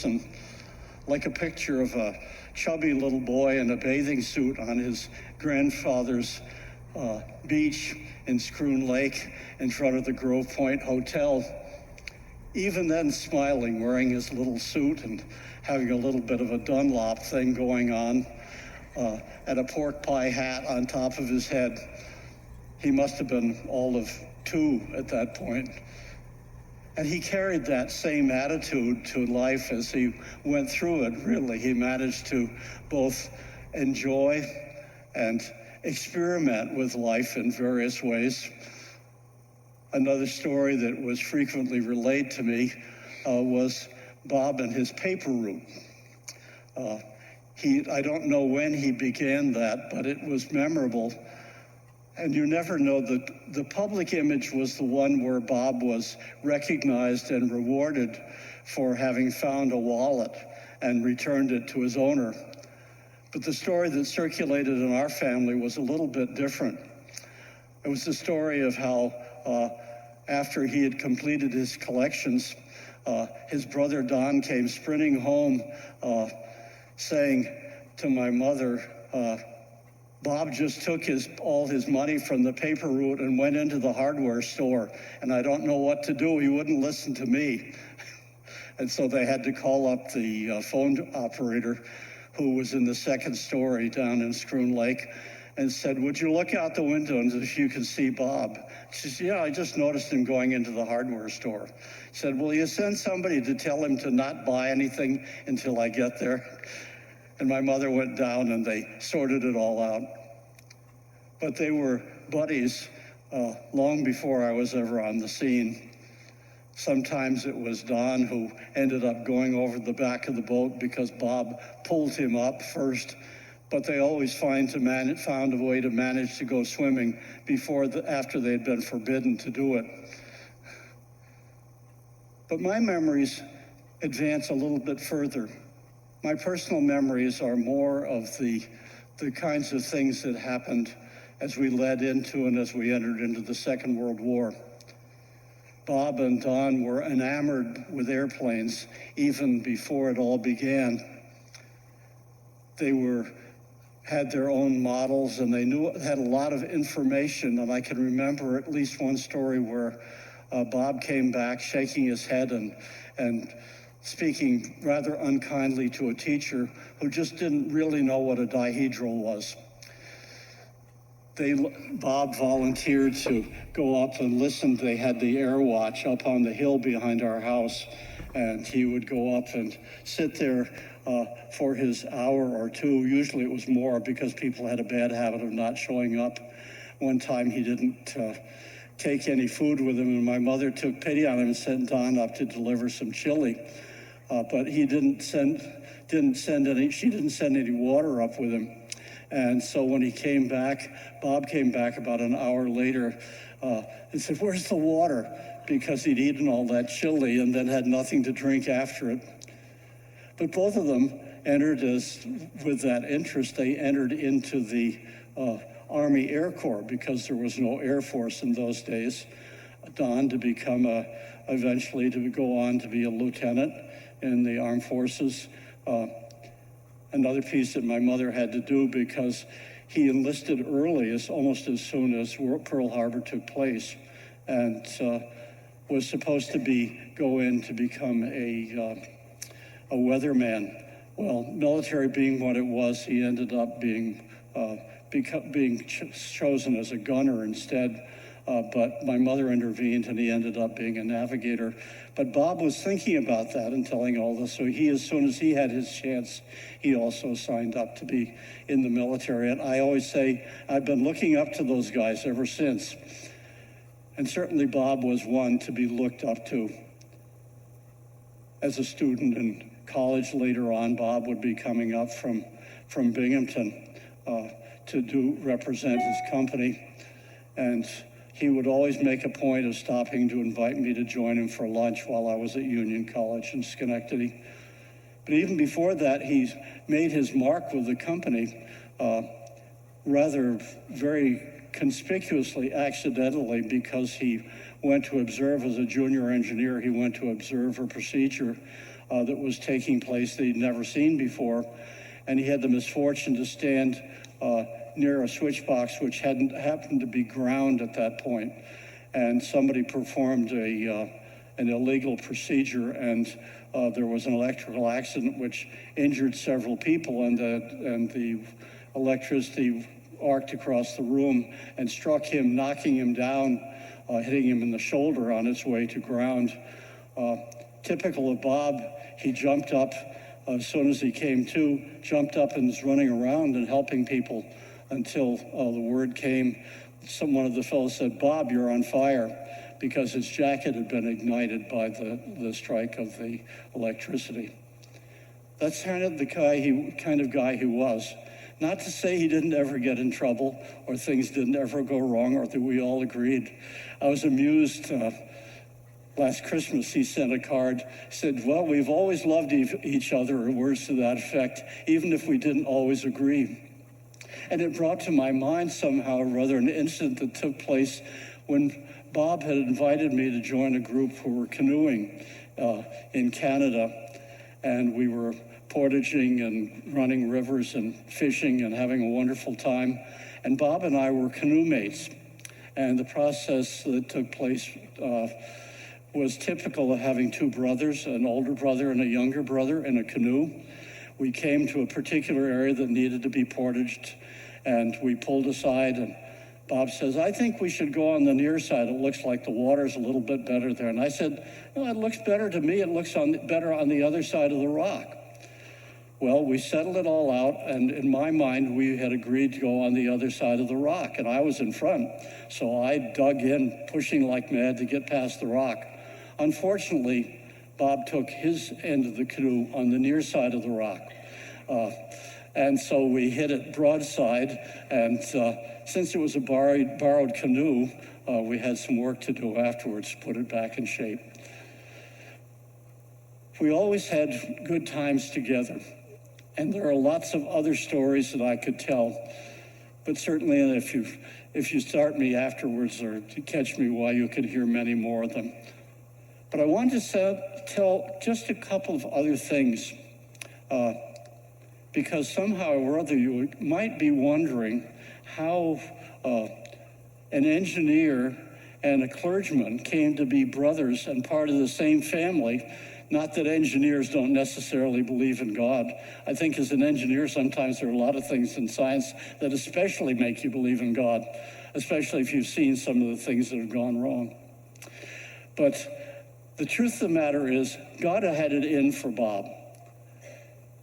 and like a picture of a chubby little boy in a bathing suit on his grandfather's beach in Scroon Lake in front of the Grove Point Hotel. Even then smiling, wearing his little suit and having a little bit of a Dunlop thing going on, and a pork pie hat on top of his head. He must have been all of 2 at that point. And he carried that same attitude to life as he went through it, really. He managed to both enjoy and experiment with life in various ways. Another story that was frequently relayed to me was Bob and his paper route. I don't know when he began that, but it was memorable. And you never know that the public image was the one where Bob was recognized and rewarded for having found a wallet and returned it to his owner. But the story that circulated in our family was a little bit different. It was the story of how after he had completed his collections, his brother Don came sprinting home saying to my mother, Bob just took all his money from the paper route and went into the hardware store, and I don't know what to do. He wouldn't listen to me. And so they had to call up the phone operator who was in the second story down in Scroon Lake and said, would you look out the window and if you can see Bob? She said, yeah, I just noticed him going into the hardware store. He said, will you send somebody to tell him to not buy anything until I get there? And my mother went down and they sorted it all out. But they were buddies long before I was ever on the scene. Sometimes it was Don who ended up going over the back of the boat because Bob pulled him up first, but they always found a way to manage to go swimming after they had been forbidden to do it. But my memories advance a little bit further. My personal memories are more of the kinds of things that happened as we led into and as we entered into the Second World War. Bob and Don were enamored with airplanes even before it all began. They had their own models and they had a lot of information, and I can remember at least one story where Bob came back shaking his head and speaking rather unkindly to a teacher who just didn't really know what a dihedral was. Bob volunteered to go up and listen. They had the air watch up on the hill behind our house, and he would go up and sit there for his hour or 2. Usually it was more because people had a bad habit of not showing up. One time he didn't take any food with him, and my mother took pity on him and sent Don up to deliver some chili. But he she didn't send any water up with him. And so when he came back, Bob came back about an hour later and said, where's the water? Because he'd eaten all that chili and then had nothing to drink after it. But both of them with that interest, they entered into the Army Air Corps because there was no Air Force in those days. Don to become eventually to go on to be a lieutenant in the armed forces. Another piece that my mother had to do because he enlisted early, almost as soon as Pearl Harbor took place, and was supposed to go in to become a weatherman. Well, military being what it was, he ended up being chosen as a gunner instead. But my mother intervened and he ended up being a navigator. But Bob was thinking about that and telling all this. So as soon as he had his chance, he also signed up to be in the military. And I always say, I've been looking up to those guys ever since. And certainly Bob was one to be looked up to. As a student in college later on, Bob would be coming up from Binghamton to represent his company. And he would always make a point of stopping to invite me to join him for lunch while I was at Union College in Schenectady. But even before that, he made his mark with the company rather very conspicuously, accidentally, because he went to observe as a junior engineer. He went to observe a procedure that was taking place that he'd never seen before. And he had the misfortune to stand near a switch box which happened to be ground at that point. And somebody performed an illegal procedure, and there was an electrical accident which injured several people, and the electricity arced across the room and struck him, knocking him down, hitting him in the shoulder on its way to ground. Typical of Bob, he jumped up as soon as he came to, jumped up and was running around and helping people until the word came. One of the fellows said, "Bob, you're on fire," because his jacket had been ignited by the strike of the electricity. That's kind of guy he was. Not to say he didn't ever get in trouble or things didn't ever go wrong or that we all agreed. I was amused. Last Christmas, he sent a card, said, "Well, we've always loved each other," or words to that effect, even if we didn't always agree. And it brought to my mind somehow or other an incident that took place when Bob had invited me to join a group who were canoeing in Canada. And we were portaging and running rivers and fishing and having a wonderful time. And Bob and I were canoe mates. And the process that took place was typical of having two brothers, an older brother and a younger brother in a canoe. We came to a particular area that needed to be portaged, and we pulled aside, and Bob says, "I think we should go on the near side. It looks like the water's a little bit better there." And I said, "No, it looks better to me. It looks better on the other side of the rock." Well, we settled it all out, and in my mind, we had agreed to go on the other side of the rock, and I was in front. So I dug in, pushing like mad to get past the rock. Unfortunately, Bob took his end of the canoe on the near side of the rock. And so we hit it broadside, and since it was a borrowed canoe, we had some work to do afterwards to put it back in shape. We always had good times together, and there are lots of other stories that I could tell, but certainly if you start me afterwards or to catch me while you could hear many more of them. But I wanted to tell just a couple of other things, because somehow or other you might be wondering how an engineer and a clergyman came to be brothers and part of the same family. Not that engineers don't necessarily believe in God. I think as an engineer, sometimes there are a lot of things in science that especially make you believe in God, especially if you've seen some of the things that have gone wrong. But the truth of the matter is, God had it in for Bob.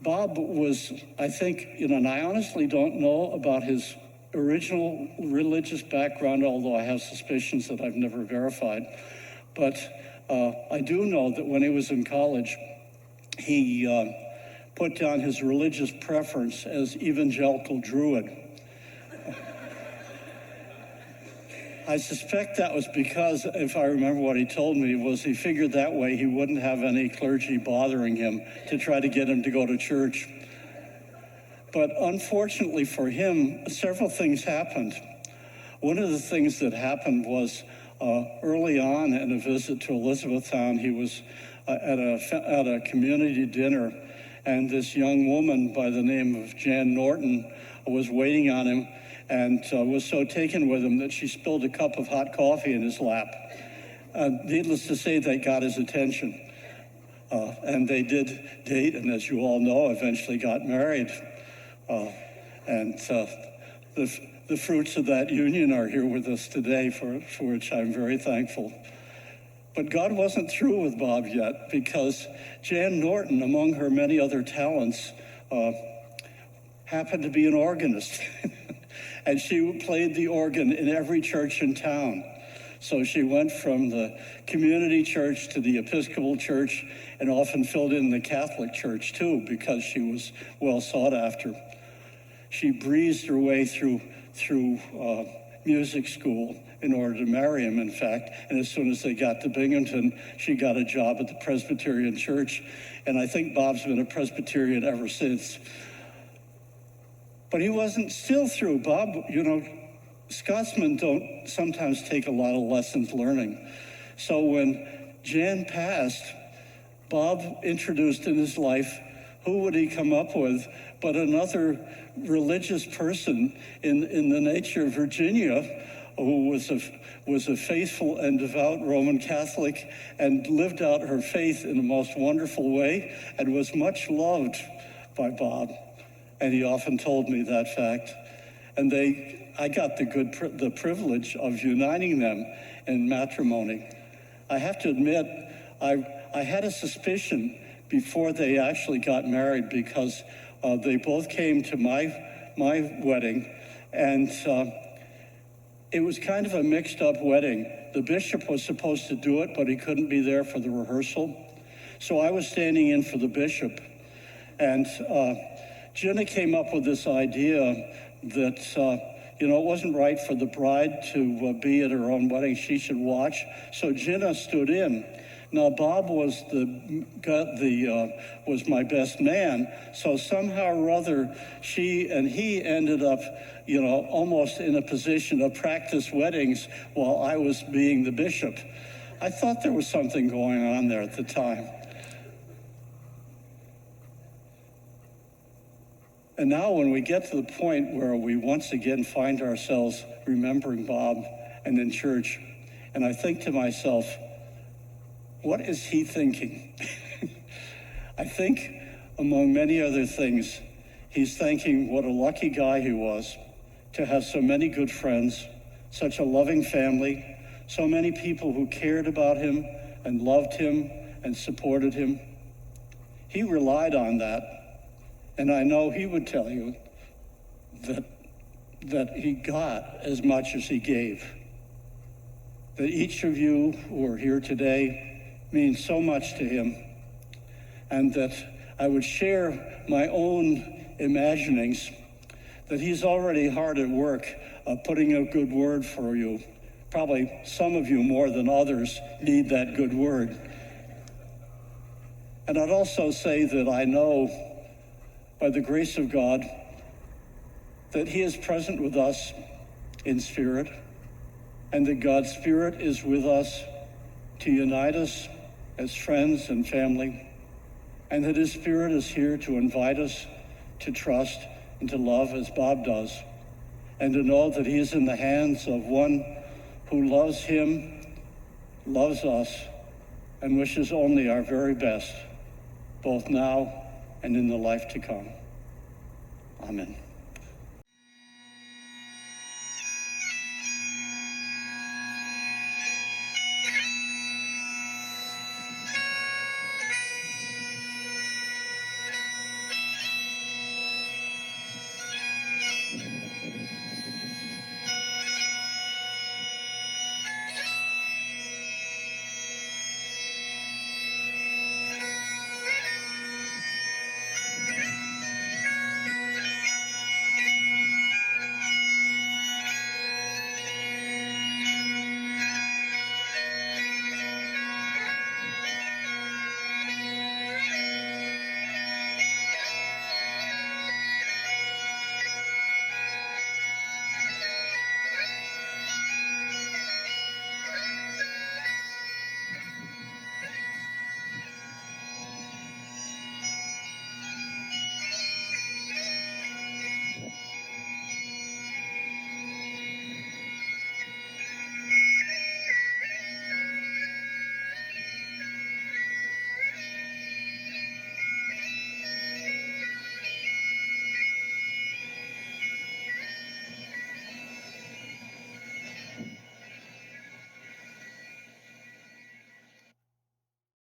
Bob was, I think, and I honestly don't know about his original religious background, although I have suspicions that I've never verified. But I do know that when he was in college, he put down his religious preference as evangelical Druid. I suspect that was because, if I remember what he told me, was he figured that way he wouldn't have any clergy bothering him to try to get him to go to church. But unfortunately for him, several things happened. One of the things that happened was early on in a visit to Elizabethtown, he was at a community dinner, and this young woman by the name of Jan Norton was waiting on him, and was so taken with him that she spilled a cup of hot coffee in his lap. Needless to say, they got his attention. And they did date, and as you all know, eventually got married. And the fruits of that union are here with us today, for which I'm very thankful. But God wasn't through with Bob yet, because Jan Norton, among her many other talents, happened to be an organist. And she played the organ in every church in town. So she went from the community church to the Episcopal church, and often filled in the Catholic church too, because she was well sought after. She breezed her way through music school in order to marry him, in fact. And as soon as they got to Binghamton, she got a job at the Presbyterian church. And I think Bob's been a Presbyterian ever since. But he wasn't still through. Bob, Scotsmen don't sometimes take a lot of lessons learning. So when Jan passed, Bob introduced in his life, who would he come up with but another religious person in the nature of Virginia, who was a faithful and devout Roman Catholic and lived out her faith in the most wonderful way and was much loved by Bob. And he often told me that fact. And I got the privilege of uniting them in matrimony. I have to admit, I had a suspicion before they actually got married, because they both came to my wedding, and it was kind of a mixed up wedding. The bishop was supposed to do it, but he couldn't be there for the rehearsal. So I was standing in for the bishop, and Jenna came up with this idea that it wasn't right for the bride to be at her own wedding. She should watch. So Jenna stood in. Now Bob was was my best man. So somehow or other, she and he ended up, almost in a position of practice weddings while I was being the bishop. I thought there was something going on there at the time. And now when we get to the point where we once again find ourselves remembering Bob and in church, and I think to myself, what is he thinking? I think, among many other things, he's thinking what a lucky guy he was to have so many good friends, such a loving family, so many people who cared about him and loved him and supported him. He relied on that. And I know he would tell you that he got as much as he gave. That each of you who are here today means so much to him, and that I would share my own imaginings that he's already hard at work putting a good word for you. Probably some of you more than others need that good word. And I'd also say that I know, by the grace of God, that he is present with us in spirit, and that God's Spirit is with us to unite us as friends and family, and that his Spirit is here to invite us to trust and to love as Bob does, and to know that he is in the hands of one who loves him, loves us, and wishes only our very best, both now and in the life to come. Amen.